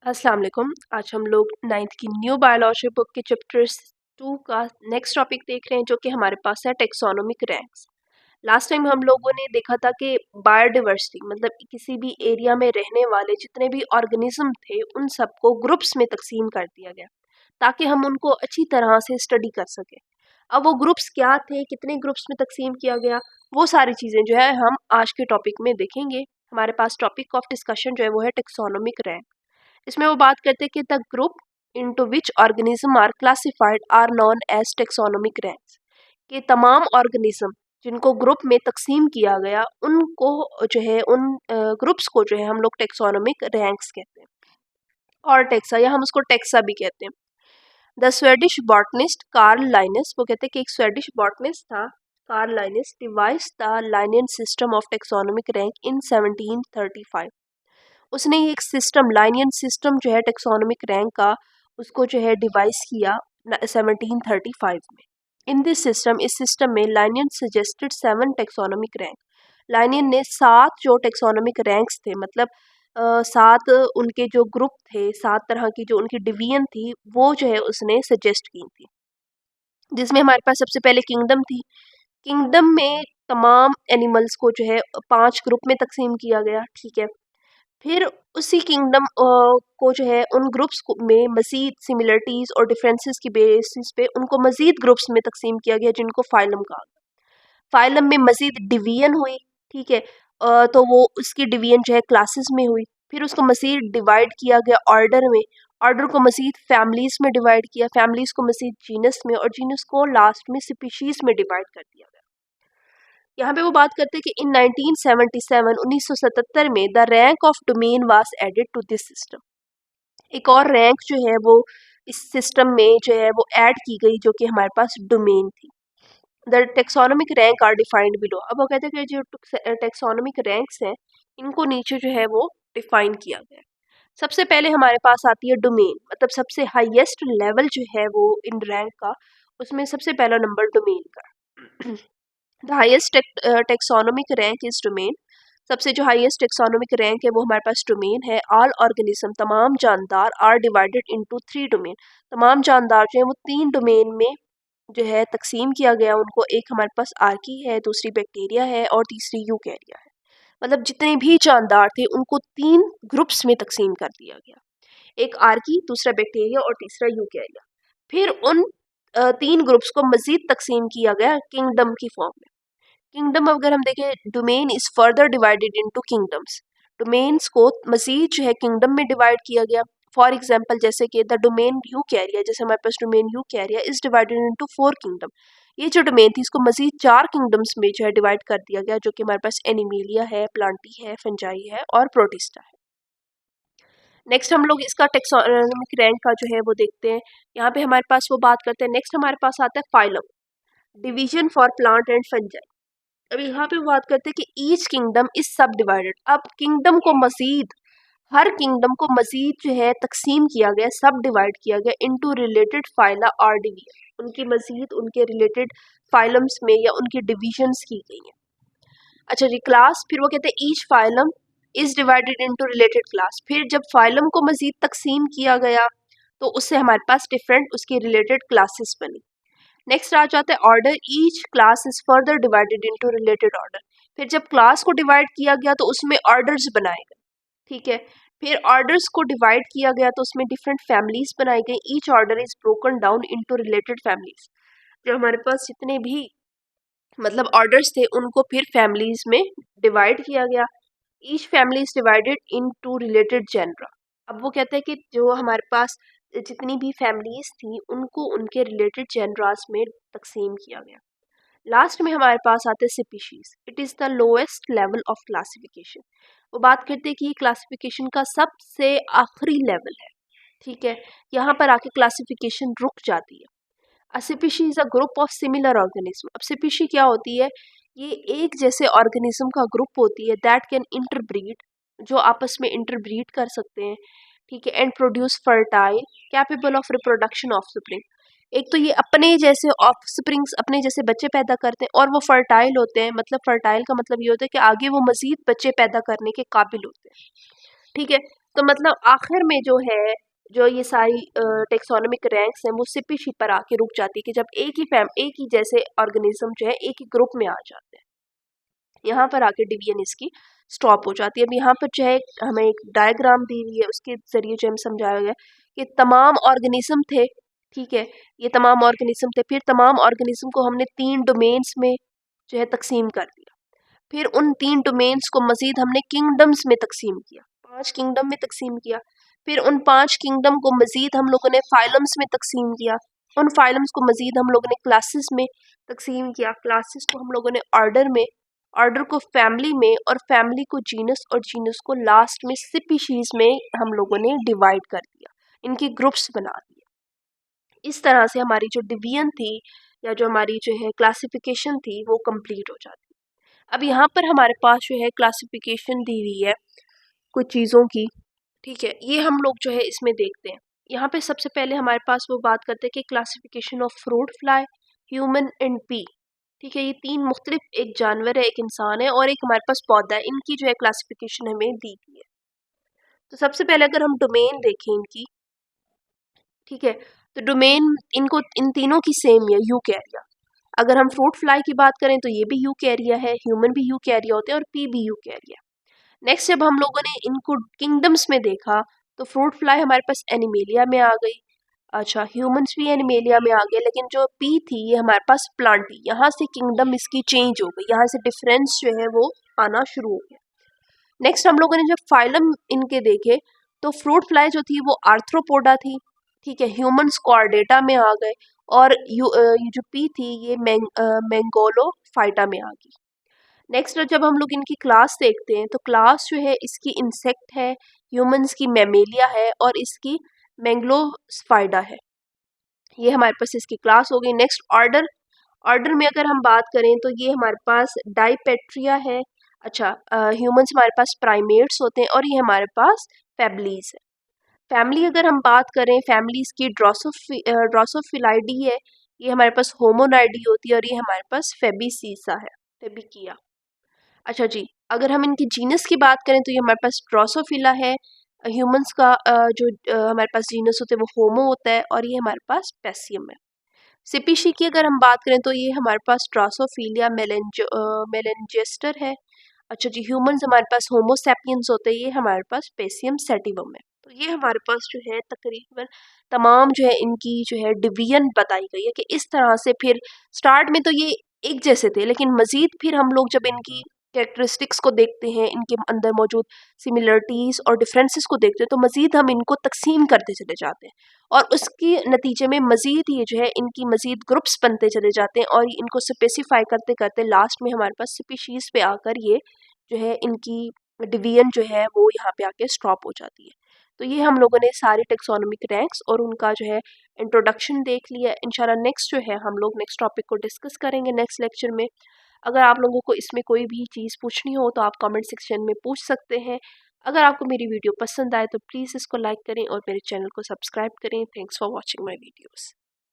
अस्सलाम वालेकुम। आज हम लोग 9th की न्यू बायोलॉजी बुक के चैप्टर्स 2 का नेक्स्ट टॉपिक देख रहे हैं, जो कि हमारे पास है टेक्सोनोमिक रैंक्स। लास्ट टाइम हम लोगों ने देखा था कि बायोडाइवर्सिटी मतलब किसी भी एरिया में रहने वाले जितने भी ऑर्गेनिज्म थे उन सबको ग्रुप्स में तकसीम कर दिया गया ताकि हम उनको अच्छी तरह से स्टडी कर सकें। अब वो ग्रुप्स क्या थे, कितने ग्रुप्स में तकसीम किया गया, वो सारी चीज़ें जो है हम आज के टॉपिक में देखेंगे। हमारे पास टॉपिक ऑफ डिस्कशन जो है वो है टेक्सोनोमिक रैंक। इसमें वो बात करते हैं कि the group into which organism are classified are known as taxonomic ranks. कि तमाम ऑर्गेनिज्म जिनको ग्रुप में तकसीम किया गया उनको जो है उन ग्रुप्स को जो है हम लोग टेक्सोनोमिक रैंक्स कहते हैं, और टेक्सा या हम उसको टेक्सा भी कहते हैं। The Swedish botanist Carl Linnaeus, वो कहते हैं कि एक स्वेडिश बॉटनिस्ट था Carl Linnaeus, devise the Linnaean system of taxonomic rank in 1735। उसने एक सिस्टम लाइनियन सिस्टम जो है टेक्सोनोमिक रैंक का उसको जो है डिवाइस किया 1735 में। इन दिस सिस्टम, इस सिस्टम में लाइनियन सजेस्टेड 7 टेक्सोनोमिक रैंक। लाइनियन ने 7 जो टेक्सोनोमिक रैंक्स थे, मतलब 7 उनके जो ग्रुप थे, 7 तरह की जो उनकी डिवीजन थी, वो जो है उसने सजेस्ट की थी। जिसमें हमारे पास सबसे पहले किंगडम थी। किंगडम में तमाम एनिमल्स को जो है 5 ग्रुप में तकसीम किया गया, ठीक है। फिर उसी किंगडम को जो है उन ग्रुप्स को में मज़ीद सिमिलरिटीज़ और डिफरेंसेस की बेसिस पे उनको मज़ीद ग्रुप्स में तकसीम किया गया, जिनको फाइलम कहा गया। फाइलम में मज़ीद डिवीजन हुई, ठीक है। तो वो उसकी डिवीजन जो है क्लासेस में हुई। फिर उसको मज़ीद डिवाइड किया गया ऑर्डर में। ऑर्डर को मज़ीद फैमिलीज़ में डिवाइड किया, फैमिलीज़ को मज़ीद जीनस में, और जीनस को लास्ट में स्पीशीज़ में डिवाइड कर दिया गया। यहाँ पे वो बात करते हैं कि इन 1977 1977 में the rank of domain was added to this system. एक और रैंक जो है वो इस सिस्टम में जो है वो ऐड की गई, जो कि हमारे पास डोमेन थी। The taxonomic rank are defined below. अब वो कहते हैं कि जो टेक्सोनोमिक रैंक्स हैं इनको नीचे जो है वो डिफाइन किया गया है। सबसे पहले हमारे पास आती है डोमेन, मतलब सबसे हाईएस्ट लेवल जो है वो इन रैंक का, उसमें सबसे पहला नंबर डोमेन का। The highest taxonomic rank is domain. सबसे जो हाईएस्ट टेक्सोनोमिक रैंक है वो हमारे पास डोमेन है। ऑल ऑर्गेनिज्म, तमाम जानदार, आर डिवाइडेड इनटू 3 डोमेन। तमाम जानदार जो है वो 3 डोमेन में जो है तकसीम किया गया उनको। एक हमारे पास आर्की है, दूसरी बैक्टीरिया है, और तीसरी यूकैरिया है। मतलब जितने भी जानदार थे उनको 3 ग्रुप्स में तकसीम कर दिया गया। एक आर्की, दूसरा बैक्टीरिया और तीसरा यूकैरिया। फिर उन 3 ग्रुप्स को मजीद तकसीम किया गया किंगडम की फॉर्म में। किंगडम अगर हम देखें, domain is further divided into kingdoms. Domains को मजीद जो है किंगडम में डिवाइड किया गया। फॉर एग्जाम्पल, जैसे कि द डोमेन यू कैरिया, जैसे हमारे पास domain Eukarya is divided into 4 kingdom. ये जो डोमेन थी इसको मजीद 4 किंगडम्स में जो है डिवाइड कर दिया गया, जो कि हमारे पास एनिमेलिया है, प्लांटी है, फंजाई है और प्रोटिस्टा है। नेक्स्ट हम लोग इसका टेक्सोनोमिक रैंक का जो है वो देखते हैं। यहाँ पे हमारे पास वो बात करते हैं। नेक्स्ट हमारे पास आता है phylum, division for plant and fungi. अब यहाँ पे बात करते हैं कि ईच किंगडम इज सब डिवाइडेड। अब किंगडम को मजीद, हर किंगडम को मजीद जो है तकसीम किया गया, सब डिवाइड किया गया इनटू रिलेटेड फाइला और डिवीजन। उनकी मजीद उनके रिलेटेड फाइलम्स में या उनकी डिविजन्स की गई हैं। अच्छा जी, क्लास, फिर वो कहते हैं each phylum is divided into related class. फिर जब फाइलम को मजीद तकसीम किया गया तो उससे हमारे पास डिफरेंट उसकी रिलेटेड क्लासेस बनी। नेक्स्ट आ जाता है order. Each class is further divided into related order. फिर जब क्लास को डिवाइड किया गया तो उसमें ऑर्डर्स बनाए गए, ठीक है। फिर ऑर्डर्स को डिवाइड किया गया तो उसमें डिफरेंट फैमिलीज बनाई गई। Each order is broken down into related families. जो हमारे पास जितने भी मतलब ऑर्डर्स थे उनको फिर फैमिलीज में डिवाइड किया गया। Each family is divided into related genera. अब वो कहते हैं कि जो हमारे पास जितनी भी फैमिलीज थी उनको उनके रिलेटेड जेनरास में तकसीम किया गया। लास्ट में हमारे पास आते हैं species. It is the lowest level of classification. वो बात करते हैं कि ये क्लासिफिकेशन का सबसे आखिरी लेवल है, ठीक है। यहाँ पर आके क्लासिफिकेशन रुक जाती है। अ species is a group of similar organism. अब स्पीशी क्या होती है? ये एक जैसे ऑर्गेनिज्म का ग्रुप होती है दैट कैन इंटरब्रीड, जो आपस में इंटरब्रीड कर सकते हैं, ठीक है। And produce fertile, capable of reproduction of spring. एक तो ये अपने जैसे ऑफ स्प्रिंग्स, अपने जैसे बच्चे पैदा करते हैं, और वो फर्टाइल होते हैं। मतलब फर्टाइल का मतलब ये होता है कि आगे वो मजीद बच्चे पैदा करने के काबिल होते हैं, ठीक है। तो मतलब आखिर में जो है, जो ये सारी टेक्सोनोमिक रैंक्स हैं वो सिपी पर आके रुक जाती है कि जब एक ही जैसे ऑर्गेनिज्म जो है एक ही ग्रुप में आ जाते हैं, यहाँ पर आके डिवीजन इसकी स्टॉप हो जाती है। अब यहाँ पर जो है हमें एक डायग्राम दी हुई है, उसके ज़रिए जो हम समझाया गया कि तमाम ऑर्गेनिज्म थे, ठीक है, ये तमाम ऑर्गेनिज्म थे, फिर तमाम ऑर्गेनिज्म को हमने 3 डोमेन्स में जो है तकसीम कर दिया। फिर उन 3 डोमेन्स को मज़ीद हमने किंगडम्स में तकसीम किया, 5 किंगडम में तकसीम किया। फिर उन 5 किंगडम को मज़ीद हम लोगों ने फाइलम्स में तकसीम किया। उन फाइलम्स को मज़ीद हम लोगों ने क्लासेस में तकसीम किया। क्लासेस को हम लोगों ने ऑर्डर में, ऑर्डर को फैमिली में, और फैमिली को जीनस, और जीनस को लास्ट में स्पीशीज़ में हम लोगों ने डिवाइड कर दिया, इनके ग्रुप्स बना दिए। इस तरह से हमारी जो डिवीजन थी या जो हमारी जो है क्लासिफिकेशन थी वो कंप्लीट हो जाती है। अब यहाँ पर हमारे पास जो है क्लासिफिकेशन दी हुई है कुछ चीज़ों की, ठीक है, ये हम लोग जो है इसमें देखते हैं। यहाँ पे सबसे पहले हमारे पास वो बात करते हैं कि classification of fruit fly, human and P, ठीक है, ये 3 मुख्तलिफ, एक जानवर है, एक इंसान है और एक हमारे पास पौधा है, इनकी जो है क्लासिफिकेशन हमें दी गई है। तो सबसे पहले अगर हम डोमेन देखें इनकी, ठीक है, तो डोमेन इनको इन तीनों की सेम है, यूकैरिया। अगर हम फ्रूट फ्लाई की बात करें तो ये भी यूकैरिया है, ह्यूमन भी यूकैरिया होते हैं और पी भी यूकैरिया। नेक्स्ट जब हम लोगों ने इनको किंगडम्स में देखा तो फ्रूट फ्लाई हमारे पास एनिमेलिया में आ गई, अच्छा ह्यूमंस भी एनिमेलिया में आ गए, लेकिन जो पी थी ये हमारे पास प्लांटी, यहाँ से किंगडम इसकी चेंज हो गई, यहाँ से डिफरेंस जो है वो आना शुरू हो गया। नेक्स्ट हम लोगों ने जब फाइलम इनके देखे तो फ्रूट फ्लाई जो थी वो आर्थ्रोपोडा थी, ठीक है, ह्यूमंस कॉर्डेटा में आ गए, और ये जो पी थी ये मैंगोलो फाइटा में आ गई। नेक्स्ट जब हम लोग इनकी क्लास देखते हैं तो क्लास जो है इसकी इंसेक्ट है, ह्यूमंस की मैमेलिया है और इसकी मैंग्लोस्पाइडा है, ये हमारे पास इसकी क्लास हो गई। नेक्स्ट ऑर्डर, ऑर्डर में अगर हम बात करें तो ये हमारे पास डाइपेट्रिया है, अच्छा ह्यूमंस हमारे पास प्राइमेट्स होते हैं और ये हमारे पास फैमिलीज है। फैमिली अगर हम बात करें, फैमिलीज की ड्रोसोफिलाइडी है, ये हमारे पास होमोनाइडी होती है और ये हमारे पास फेबिसीसा है, फेबिकिया। अच्छा जी, अगर हम इनकी जीनस की बात करें तो ये हमारे पास ड्रोसोफिला है, ह्यूमंस का जो हमारे पास जीनस होते हैं वो होमो होता है और ये हमारे पास पैसियम है। स्पीशी की अगर हम बात करें तो ये हमारे पास ड्रोसोफिलिया मेलेंजेस्टर है। अच्छा जी, ह्यूमंस हमारे पास होमो सैपियंस होते हैं, ये हमारे पास पेसियम सेटिवम है। तो ये हमारे पास जो है तकरीबन तमाम जो है इनकी जो है डिवीजन बताई गई है कि इस तरह से। फिर स्टार्ट में तो ये एक जैसे थे, लेकिन मज़ीद फिर हम लोग जब इनकी कैरेक्टरिस्टिक्स को देखते हैं, इनके अंदर मौजूद सिमिलरिटीज़ और डिफरेंसेस को देखते हैं, तो मज़ीद हम इनको तकसीम करते चले जाते हैं और उसके नतीजे में मज़ीद ये जो है इनकी मज़ीद ग्रुप्स बनते चले जाते हैं और इनको स्पेसिफाई करते करते लास्ट में हमारे पास स्पीशीज़ पे आकर ये जो है इनकी डिवीजन जो है वो यहाँ पे आके स्टॉप हो जाती है। तो ये हम लोगों ने सारी टेक्सोनोमिक रैंक्स और उनका जो है इंट्रोडक्शन देख लिया। इंशाल्लाह नेक्स्ट जो है हम लोग नेक्स्ट टॉपिक को डिस्कस करेंगे नेक्स्ट लेक्चर में। अगर आप लोगों को इसमें कोई भी चीज़ पूछनी हो तो आप कमेंट सेक्शन में पूछ सकते हैं। अगर आपको मेरी वीडियो पसंद आए तो प्लीज़ इसको लाइक करें और मेरे चैनल को सब्सक्राइब करें। Thanks for watching my videos.